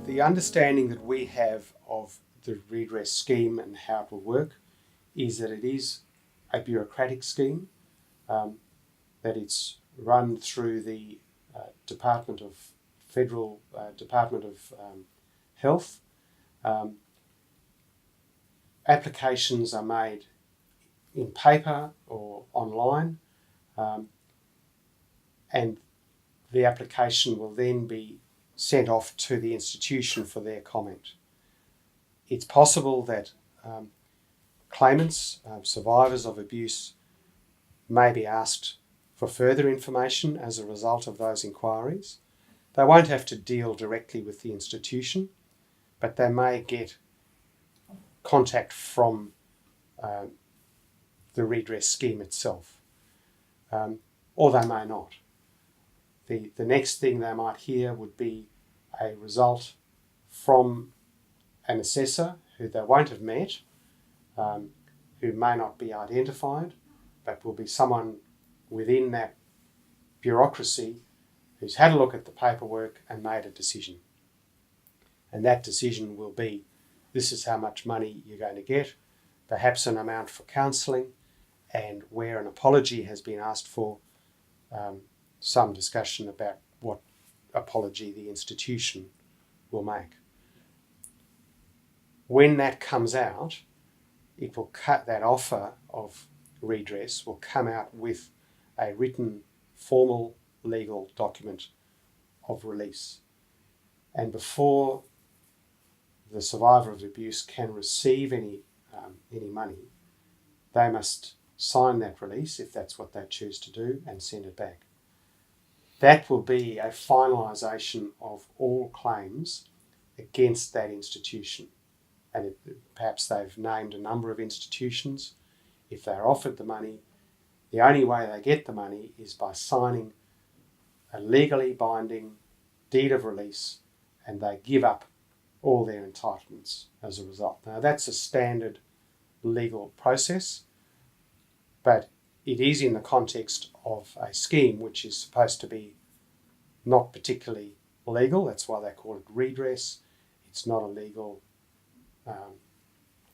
The understanding that we have of the redress scheme and how it will work is that it is a bureaucratic scheme, that it's run through the Federal Department of Health. Applications are made in paper or online, and the application will then be sent off to the institution for their comment. It's possible that claimants, survivors of abuse, may be asked for further information as a result of those inquiries. They won't have to deal directly with the institution, but they may get contact from the redress scheme itself, or they may not. The next thing they might hear would be a result from an assessor who they won't have met, who may not be identified, but will be someone within that bureaucracy who's had a look at the paperwork and made a decision. And that decision will be, this is how much money you're going to get, perhaps an amount for counselling, and where an apology has been asked for, some discussion about what apology the institution will make. When that comes out, it will cut that offer of redress will come out with a written formal legal document of release. And before the survivor of abuse can receive any money, they must sign that release if that's what they choose to do and send it back. That will be a finalisation of all claims against that institution. And perhaps they've named a number of institutions. If they're offered the money, the only way they get the money is by signing a legally binding deed of release, and they give up all their entitlements as a result. Now, that's a standard legal process, but it is in the context of a scheme which is supposed to be not particularly legal. That's why they call it redress. It's not a legal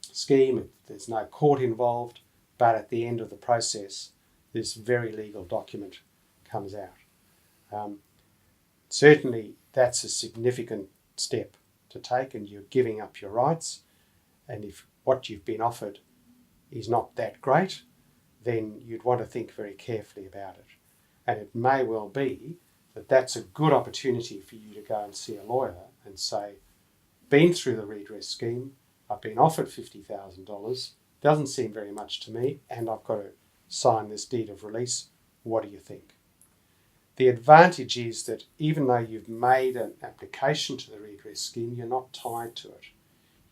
scheme. There's no court involved, but at the end of the process, this very legal document comes out. Certainly, that's a significant step to take, and you're giving up your rights. And if what you've been offered is not that great, then you'd want to think very carefully about it. And it may well be that that's a good opportunity for you to go and see a lawyer and say, been through the redress scheme, I've been offered $50,000, doesn't seem very much to me, and I've got to sign this deed of release. What do you think? The advantage is that even though you've made an application to the redress scheme, you're not tied to it.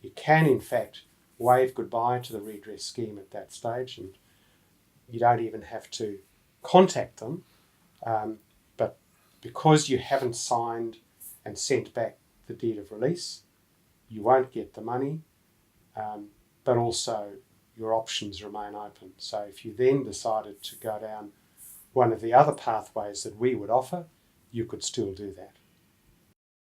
You can, in fact, wave goodbye to the redress scheme at that stage, and you don't even have to contact them, but because you haven't signed and sent back the deed of release, you won't get the money, but also your options remain open. So if you then decided to go down one of the other pathways that we would offer, you could still do that.